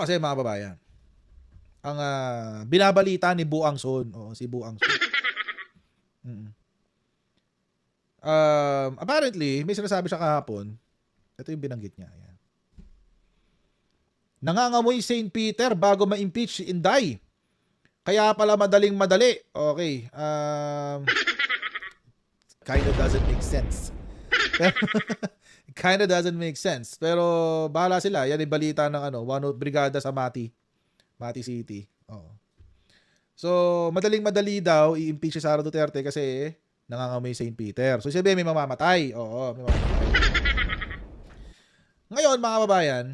kasi mga babayan, ang binabalita ni Buang Son, si Buang Son. Mm. Apparently, may sinasabi siya kahapon. Ito yung binanggit niya. Ayan. Nangangamoy St. Peter bago ma-impeach si Inday. Kaya pala madaling-madali. Okay. Kinda doesn't make sense. Kinda doesn't make sense. Pero bahala sila. Yan yung balita ng One Note Brigada sa Mati City. Oo. So, madaling-madali daw i-impeach si Sara Duterte kasi nangangamoy St. Peter. So, sabihin may mamamatay. Oo, may mamamatay. Ngayon, mga kababayan,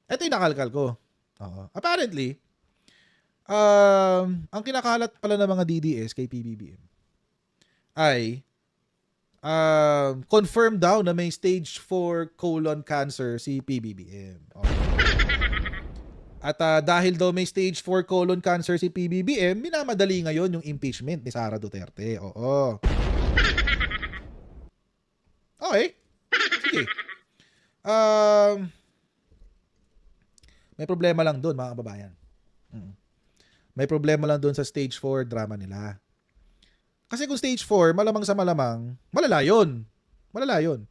ito yung nakalkal ko. Oo. Apparently, ang kinakalat pala ng mga DDS kay PBBM ay confirm daw na may stage 4 colon cancer si PBBM. Okay. At dahil daw may stage 4 colon cancer si PBBM, minamadali ngayon yung impeachment ni Sara Duterte. Oo. Okay. Sige. May problema lang doon, mga kababayan. May problema lang doon sa stage 4 drama nila. Kasi kung stage 4, malamang sa malamang, malala yun. Malala yun.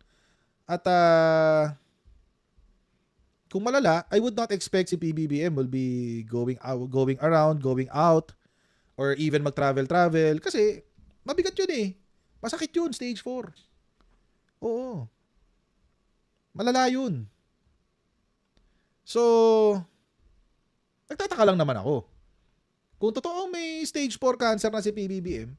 At kung malala, I would not expect si PBBM will be going around, going out, or even mag-travel. Kasi mabigat yun eh. Masakit yun, stage 4. Oo. Malala yun. So, nagtataka lang naman ako. Kung totoo may stage 4 cancer na si PBBM,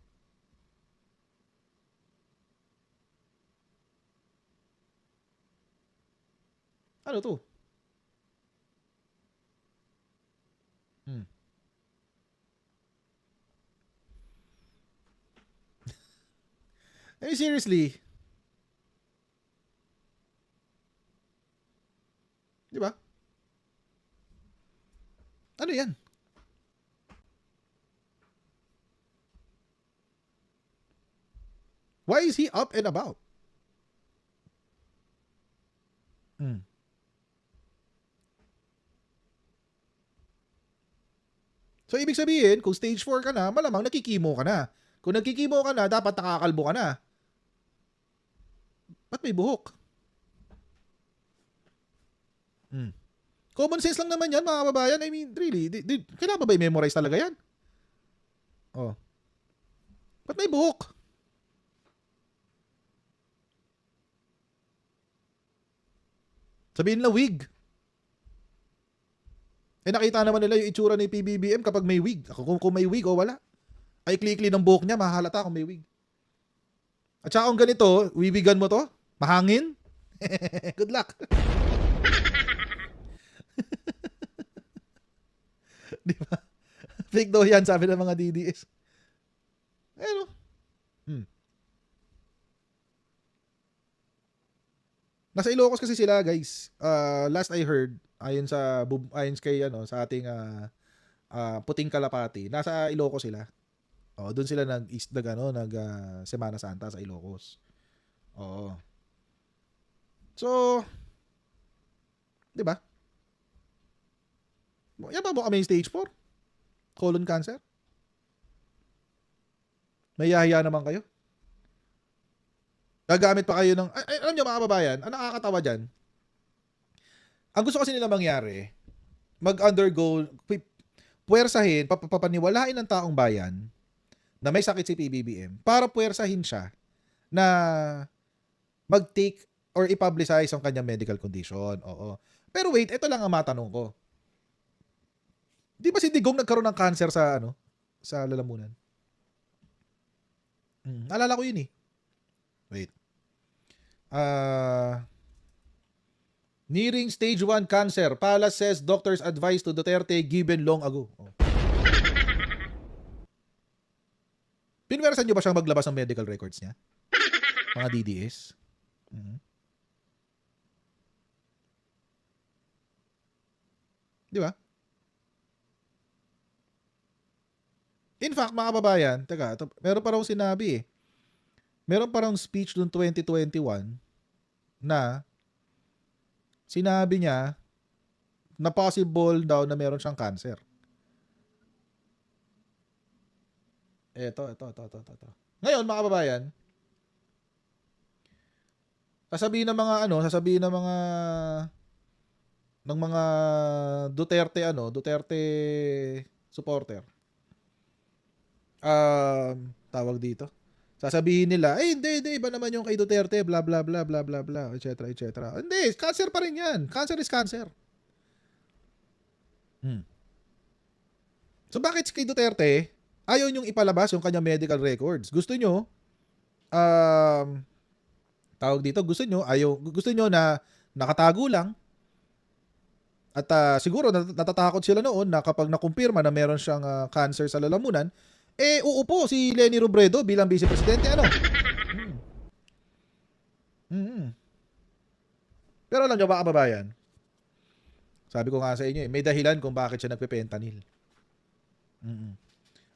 ano to? I mean, seriously. Di ba? Ano yan? Why is he up and about? So, ibig sabihin, kung stage 4 ka na, malamang nakikimo ka na. Kung nagkikimo ka na, dapat nakakalbo ka na. Ba't may buhok? Common sense lang naman yan, mga kababayan. I mean, really, kailangan ba i-memorize talaga yan? Oh. Ba't may buhok? Sabihin nila wig. Nakita naman nila yung itsura ni PBBM kapag may wig. Kung may wig o wala. Ay klikli ng buhok niya, mahalata kung may wig. At saka kung ganito, wiwigan mo to, mahangin. Good luck. Di ba? Fake daw yan, sabi ng mga DDS. Ano? Nasa Ilocos kasi sila, guys. Last I heard, ayon kay sa ating puting kalapati, nasa Ilocos sila. Doon sila nag Semana Santa sa Ilocos. Oo. So, 'di ba? Yan ba kami stage 4? Colon cancer? May yahiya naman kayo? Gagamit pa kayo ng alam niyo mga kababayan, ang nakakatawa diyan. Ang gusto kasi nila mangyari, mag-undergo puwersahin, papaniwalain ng taong bayan na may sakit si PBBM para puwersahin siya na mag-take or i-publicize ang kanyang medical condition. Oo. Pero wait, ito lang ang matanong ko. Di ba si Digong nagkaroon ng cancer sa sa lalamunan? Naalala ko yun eh. Wait. Nearing stage 1 cancer. Palace says doctors advice to Duterte given long ago. Pinwersan nyo ba siyang maglabas ng medical records niya? Mga DDS? Di ba? In fact, mga kababayan, meron pa raw sinabi eh. Meron pa raw speech noong 2021 na sinabi niya, na possible daw na meron siyang cancer. Ito. Ngayon, mga kababayan, sasabihin ng mga Duterte supporter. Tawag dito. Sasabihin nila, hindi, iba naman yung kay Duterte, blah, blah, blah, blah, blah, blah, etc., etc. Hindi, cancer pa rin yan. Cancer is cancer. So, bakit kay Duterte, ayaw nyong ipalabas yung kanyang medical records? Gusto nyo, tawag dito, gusto nyo na nakatago lang. At siguro natatakot sila noon na kapag nakumpirma na meron siyang cancer sa lalamunan, uupo si Leni Robredo bilang vice presidente, ano? Pero alam nyo ba, kababayan, sabi ko nga sa inyo, may dahilan kung bakit siya nagpe-fentanyl.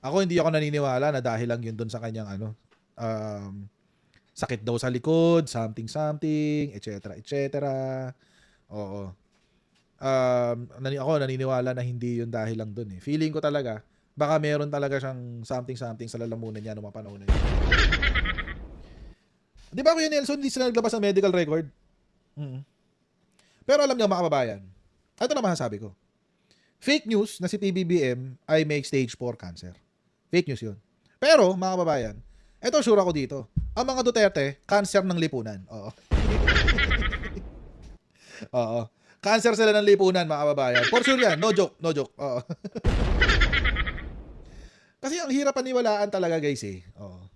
Ako hindi ako naniniwala na dahil lang yun doon sa kanyang sakit daw sa likod, something, etc., etc. Oo. Ako naniniwala na hindi yun dahil lang doon eh. Feeling ko talaga, baka meron talaga siyang something sa lalamunan niya noong mga panahon na yun. Di ba Kuya Nelson, hindi sila naglabas ng medical record? Pero alam niyo mga kababayan, ito naman sabi ko. Fake news na si PBBM ay may stage 4 cancer. Fake news yun. Pero mga kababayan, ito sure ako dito. Ang mga Duterte, cancer ng lipunan. Oo. Oo. Cancer sila ng lipunan, mga kababayan. For sure yan. No joke. Oo. Kasi ang hirap paniwalaan talaga, guys eh. Oo.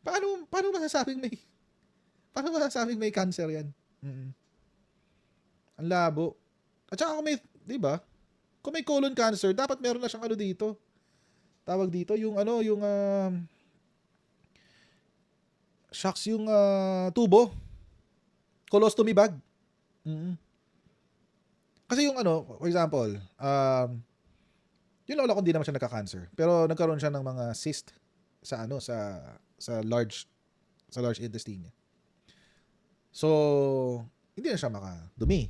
Paano masasabing may cancer yan? Ang labo. At saka kung may, di ba? Kung may colon cancer, dapat meron na siyang dito. Tawag dito, yung tubo. Colostomy bag. Kasi yung for example, yung lola ko hindi naman siya nagka-cancer, pero nagkaroon siya ng mga cyst sa large intestine niya. So, hindi na siya makadumi.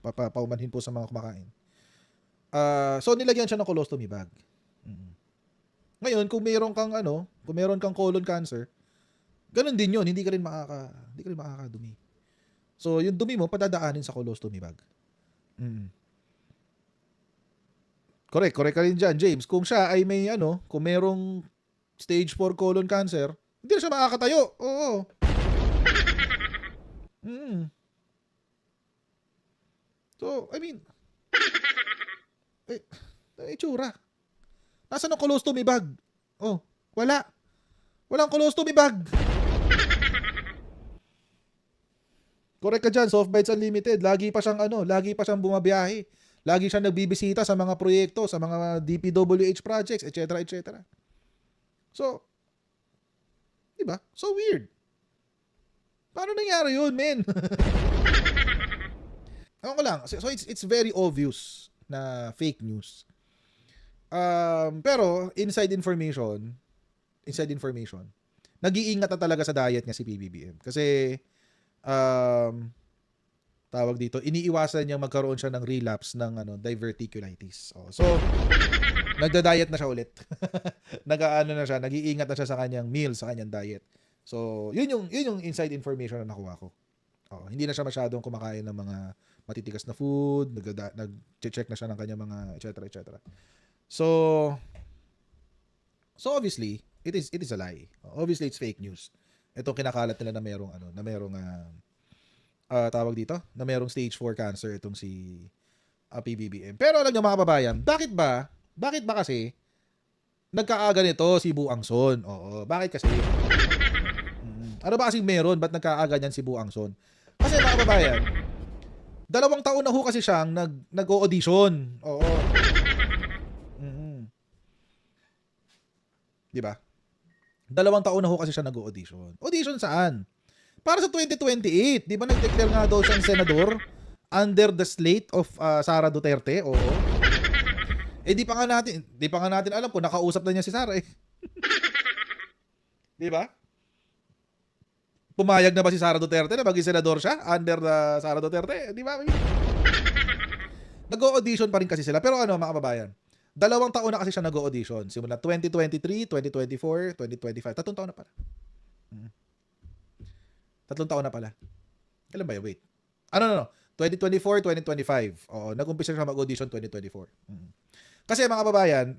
Paumanhin po sa mga kumakain. So nilagyan siya ng colostomy bag. Ngayon, kung meron kang colon cancer, ganun din 'yon, hindi ka rin makakadumi. So, yung dumi mo padadaanin sa colostomy bag. Correct ka rin dyan, James. Kung siya ay may kung merong stage 4 colon cancer, hindi na siya makakatayo. Oo. So, I mean, itsura. Nasaan ang colostomy bag? Oh, wala. Walang colostomy bag. Correct ka dyan, Soft Bites Unlimited. Lagi pa siyang bumabiyahe. Lagi siyang nagbibisita sa mga proyekto, sa mga DPWH projects, etc., etc. So, diba? So weird. Paano nangyari yun, men? Ako lang. So it's very obvious na fake news. Pero inside information, nag-iingat na talaga sa diet niya si PBBM. Kasi tawag dito, iniiwasan niyang magkaroon siya ng relapse ng diverticulitis. So nagda-diet na siya ulit. Nag-iingat na siya sa kanyang meal, sa kanyang diet. So, yun yung inside information na nakuha ko. Hindi na siya masyadong kumakain ng mga matitigas na food, nag-check na siya ng kanyang mga etc. So obviously, it is a lie. Obviously, it's fake news. Itong kinakalat nila na merong tawag dito, na merong stage 4 cancer itong si PBBM. Pero alam niyo mga kababayan, bakit ba kasi nagkaaga nito si Buangson? Oo, bakit kasi? Ano ba kasing meron? Ba't nagkaaga niyan si Buangson? Kasi mga kababayan, 2 taon na ho kasi siyang nag-o-audition. Oo. Di ba? 2 taon na ho kasi siya nag-o-audition. Audition saan? Para sa 2028. Di ba nag-declare nga daw siyang senador under the slate of Sara Duterte? Oo. Di pa nga natin alam kung nakausap na niya si Sara eh. Di ba? Pumayag na ba si Sara Duterte na maging senador siya under Sara Duterte? Di ba? Nag-o-audition pa rin kasi sila. Pero ano, mga kababayan, 2 taon na kasi siya nag-o-audition. Simula 2023, 2024, 2025. 3 taon na pala. 3 taon na pala. Kailan ba yun? Wait. No. 2024, 2025. Oo, nag-umpisa siya mag-audition 2024. Kasi mga kababayan,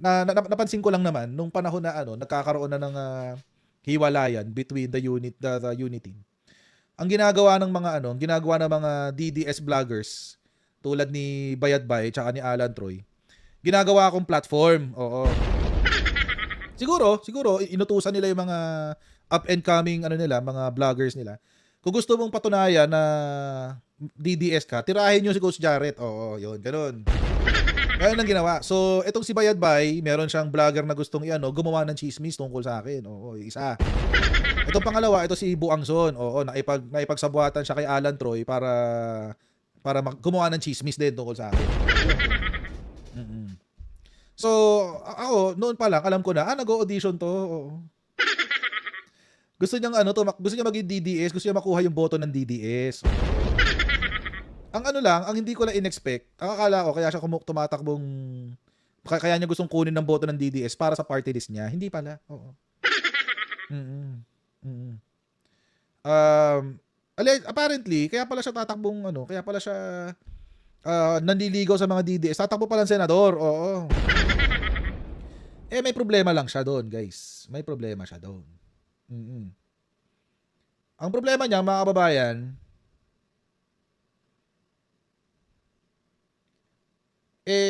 napansin ko lang naman nung panahon na nagkakaroon na ng hiwalayan between the unit team. Ang ginagawa ng mga DDS vloggers tulad ni Bayadbay tsaka ni Alan Troy, ginagawa akong platform. Oo. Siguro inutusan nila yung mga up and coming mga vloggers nila. Kung gusto mong patunayan na DDS ka, tirahin nyo si Coach Jarrett. Oo, yun, ganun. Ganun ang ginawa. So, etong si Bayadbay, meron siyang vlogger na gustong gumawa ng chismis tungkol sa akin. Oo, isa. Itong pangalawa, ito si Buangson. Oo, naipagsabuatan siya kay Alan Troy para gumawa ng chismis din tungkol sa akin. So, ako, noon pa lang, alam ko na, nag-audition to. Oo. Gusto niyang gusto niya maging DDS, gusto niya makuha yung boto ng DDS. Ang ang hindi ko lang in-expect, ang akala ko, kaya siya tumatakbong, kaya niya gustong kunin ng boto ng DDS para sa party list niya. Hindi pala. Oo. Apparently, kaya pala siya tatakbong, kaya pala siya nanliligaw sa mga DDS. Tatakbo pala ng senador. Oo. May problema lang siya doon, guys. May problema siya doon. Ang problema niya, mga kababayan,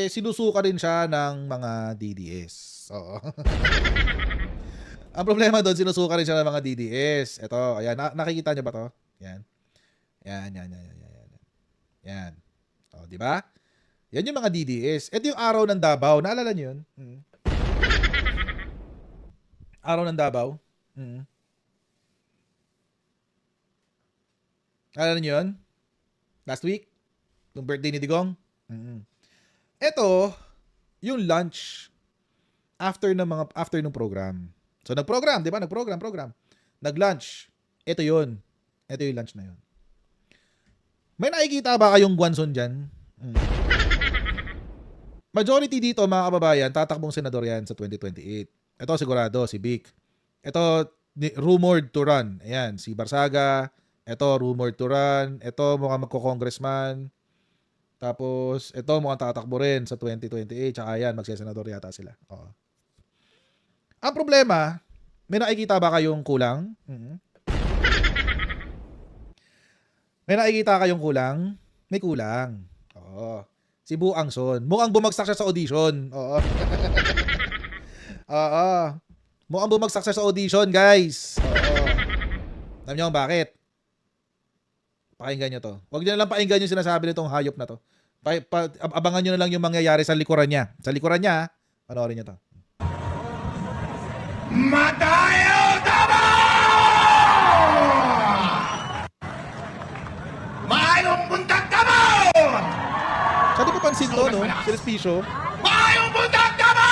sinusuka rin siya ng mga DDS. Oo. Ang problema doon, sinusuka rin siya ng mga DDS. Ito, ayan, nakikita niyo ba to? Yan. Yan. O, di ba? Yan yung mga DDS. Ito yung araw ng Davao. Naalala niyo yun? Araw ng Davao. Naalala niyo yun? Last week? Yung birthday ni Digong? Ito, yung lunch after ng program. So nag-program, 'di ba? Nag-program. Nag-lunch. Ito 'yun. Ito yung lunch na 'yun. May nakikita ba kayong Guanzon diyan? Majority dito, mga kababayan, tatakbong senador 'yan sa 2028. Ito sigurado si Vic. Ito rumored to run. Ayan, si Barsaga. Ito rumored to run. Ito mukhang magko-congressman. Tapos, ito mukhang tatakbo rin sa 2028. Tsaka yan, magsesenador yata sila. Oo. Ang problema, may nakikita ba kayong kulang? May nakikita kayong kulang? May kulang. Oo. Si Buangson. Mukhang bumagsak siya sa audition. Oo. Oo. Mukhang bumagsak siya sa audition, guys. Oo. Alam niyo kung bakit? Pakinggan nyo to. Huwag nyo na lang pakinggan yung sinasabi nitong hayop na to. Abangan nyo na lang yung mangyayari sa likuran niya. Sa likuran niya, panoorin nyo to. Matayo tama! Maayong buntag tama! Siya di pa pansin to, no? Si Respicio. Maayong buntag tama!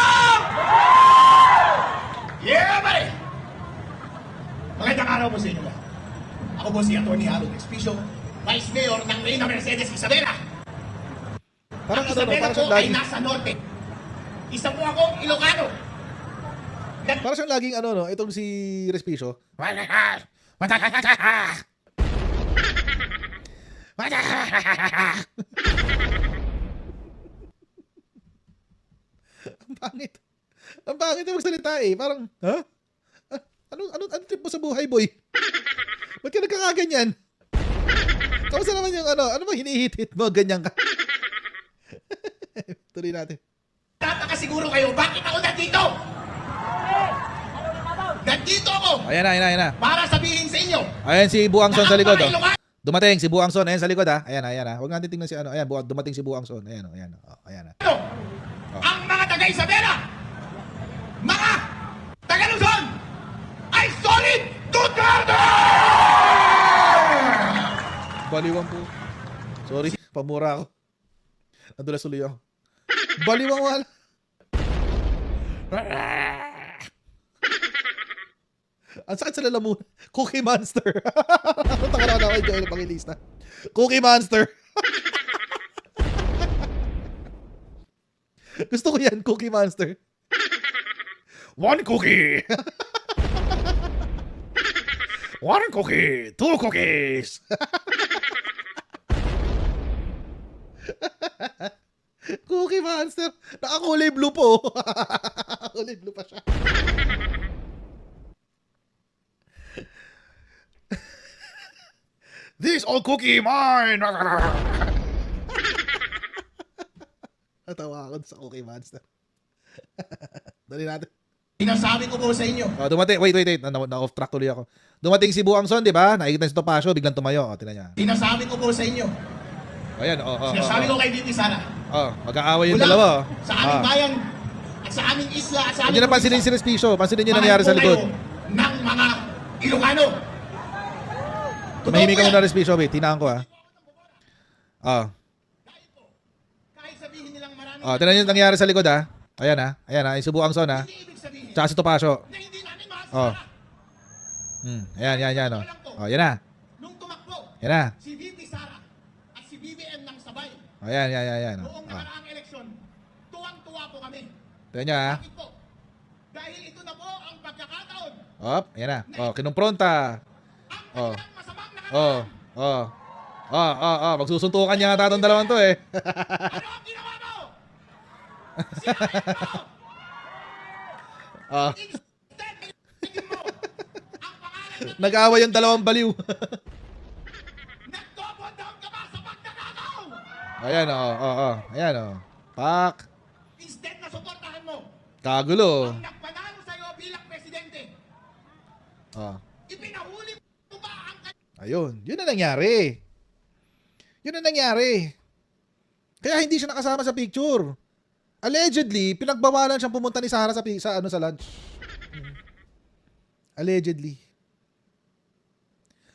Yeah, buddy! Magandang araw po sa inyo lahat. Ako po si Atty. Harold Expicio, Vice Mayor ng Reyna Mercedes Isabela. Parang Ang Isabela parang po siyang ay laging, nasa norte. Isa po akong Ilocano. parang siyang laging itong si Respicio. Ang pangit. Ang pangit na magsalita eh. Parang, ha? Ano trip mo sa buhay, boy? Ba't ka nagkakaganyan? Kamusta naman yung ano ba hinihit-hit mo? Ganyan ka. Tuloy natin. Napakasiguro kayo, bakit ako nandito? Nandito ako Ayan na. para sabihin sa inyo. Ayan si Buangson sa likod. Mga Oh. Ilocano, Dumating si Buangson. Ayan sa likod ha. Ayan. Huwag natin tingnan si Ayan, dumating si Buangson. Ayan. Ayan. ang mga taga-Isabela, mga taga-Luzon, ay solid Duterte! Baliwang po. Sorry, pamura ako. Nadulas ulit ako. Baliwang wala. Ang sakit sa lalamunan. Cookie Monster. Taka na ako, enjoy na pangilista. Cookie Monster. Gusto ko yan, Cookie Monster. One cookie! One cookie! Two cookies! Cookie Monster. Nakakulay blue po. Kulay blue pa siya. This all cookie mine! Natawa ako sa Cookie Monster. Dali natin. Sinasabi ko po sa inyo. Oh, dumating. Wait. Na-off track tuloy ako. Dumating si Buangson, di ba? Nakikita si Topacio, biglang tumayo. O, tinan niya. Sinasabi ko po sa inyo. Ayan, Sinasabi ko kay VP Sara. Mag-aaway yung Mula dalawa. sa aming bayan at sa aming isla at sa Hindi aming na pansinin si Respicio. Pansinin niyo nangyari sa likod. ng mga Ilocano. Tumahimik ka muna, Respicio. Wait, tinaan ko, ha. Kahit sabihin nilang marami, Tinan niyo yung nangyari sa likod, ha. Ayan, ha. Ayan, ha. Yung si Buangson, ha. hindi ibig sabihin Tsaka si Topacio. na hindi namin mahal si Oh. Sara. Yan, o. Yan na. Nung tumakbo, Yan na. si VP Sara at si BBM ng sabay Yan. noong nakaraang eleksyon, tuwang-tuwa po kami. Tignan niyo, ha. Bakit po? Dahil ito na po ang pagkakataon. Yan na. Kinumpronta. Ang kanilang masamang nakaraang. Magsusuntukan niya ata itong dalawang to, eh. Ano ang ginawa mo? Sinabi mo! Instead, pinigil mo ang pangalan ng Nag-aaway yung dalawang baliw. nag-double down ka ba sa pagkakataw? Ayan, Ayan, o. Pak. Instead na suportahan mo Kagulo. ang nagpanalo sa'yo bilang presidente, ipinahuli mo ba ang Ayun. Yun na nangyari. Kaya hindi siya nakasama sa picture. Allegedly, pinagbawalan siyang pumunta ni Sara sa lunch. Allegedly.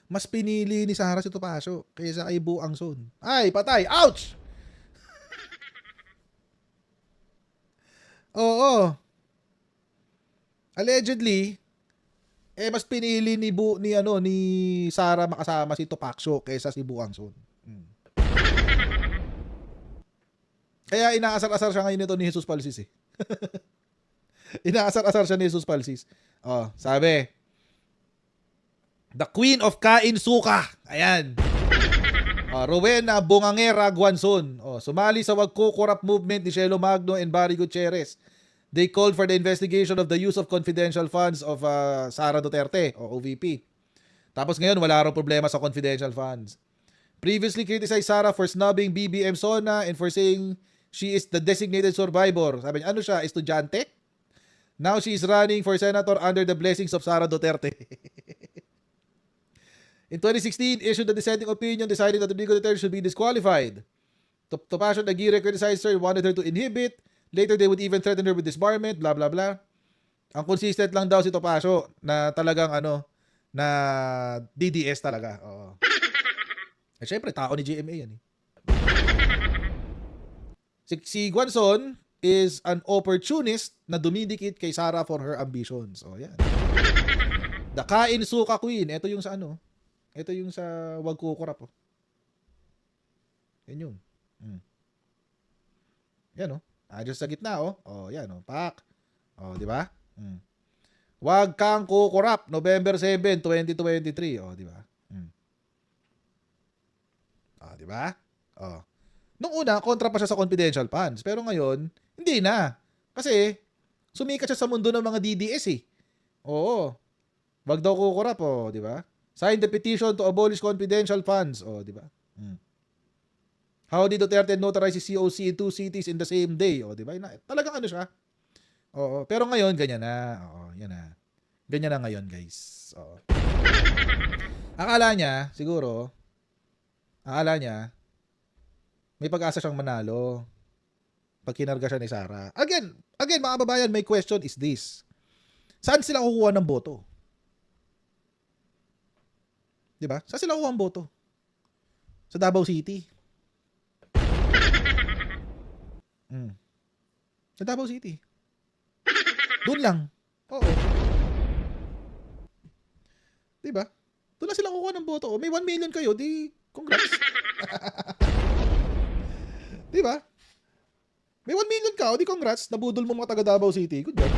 Mas pinili ni Sara si Topacio kaysa kay Buangson. Ay, patay. Ouch! Oo. Allegedly, mas pinili ni Sara makasama si Topacio kaysa si Buangson. Kaya inaasar-asar siya ngayon nito ni Jesus Palsis, eh. Inaasar-asar siya ni Jesus Palsis. Sabi, the Queen of Kain Suka. Ayan. Rowena Bongangera Guanzon. Sumali sa Wag Kukurap movement ni Shelo Magno and Barry Gutierrez. They called for the investigation of the use of confidential funds of Sara Duterte o OVP. Tapos ngayon wala raw problema sa confidential funds. Previously criticized Sara for snubbing BBM Sona and for saying she is the designated survivor. Sabi niya, ano siya, estudyante? Now she is running for senator under the blessings of Sara Duterte. In 2016, issued the dissenting opinion deciding that Rodrigo Duterte should be disqualified. Topacio Aguirre criticized her, wanted her to inhibit. Later, they would even threaten her with disbarment, blah, blah, blah. Ang consistent lang daw si Topacio na talagang na DDS talaga. Syempre, tao ni GMA yan, eh. Si Guanzon is an opportunist na dumidikit kay Sara for her ambitions. Yan. The Kain Suka Queen. Ito yung sa Ito yung sa Wag Kukurap. Yan yun. Yan, Adjust sa gitna, yan, Pak. Di ba? Wag kang kukurap. November 7, 2023. Di ba? Di ba? Nung una, kontra pa siya sa confidential funds. Pero ngayon, hindi na. Kasi, sumikat siya sa mundo ng mga DDS, eh. Wag daw kukurap, di ba? Sign the petition to abolish confidential funds. Di ba? How did Duterte notarize si COC in 2 cities in the same day? Di ba? Talagang siya. Pero ngayon, ganyan na. Yan na. Ganyan na ngayon, guys. Akala niya, may pag-asa siyang manalo pag kinarga siya ni Sara. Again, mga kababayan, my question is this. Saan sila kukuha ng boto? Diba? Saan sila kukuha ng boto? Sa Davao City. Sa Davao City. Doon lang. Oo. Diba? Doon lang sila kukuha ng boto. May 1 million kayo, di congrats. Diba? May 1 million ka, o di congrats, nabudol mo mga taga Davao City. Good job.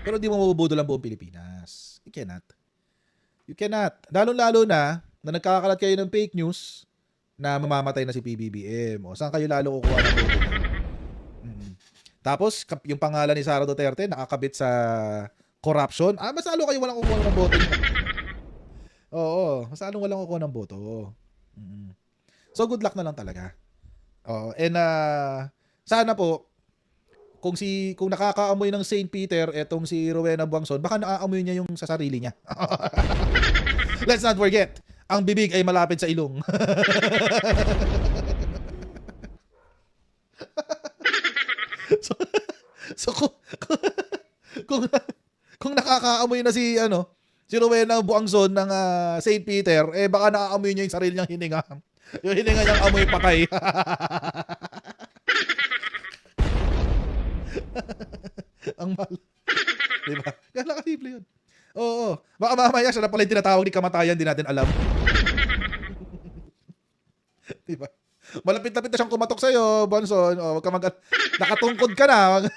Pero di mo mabubudol ang buong Pilipinas. You cannot. You cannot. Lalo-lalo na nagkakalat kayo ng fake news na mamamatay na si PBBM. O, saan kayo lalo kukuha ng boto? Tapos, yung pangalan ni Sara Duterte nakakabit sa corruption. Mas lalo kayo walang kukuha ng boto. Oo, mas lalo walang kukuha ng boto. So, good luck na lang talaga. And sana po, kung nakakaamoy ng St. Peter etong si Rowena Buangson, baka naaamoy niya yung sa sarili niya. Let's not forget, ang bibig ay malapit sa ilong. so kung nakakaamoy na si Rowena Buangson ng St. Peter, baka naaamoy niya yung sarili niyang hininga. Yung hininga niyang amoy patay. Ang mahal. Diba? Gano'n kasimple yun. Oo. Baka mamaya siya na pala yung tinatawag ni kamatayan, di natin alam. Diba? Malapit-lapit na siyang kumatok sa'yo, Bonson. Wag ka nakatungkod ka na.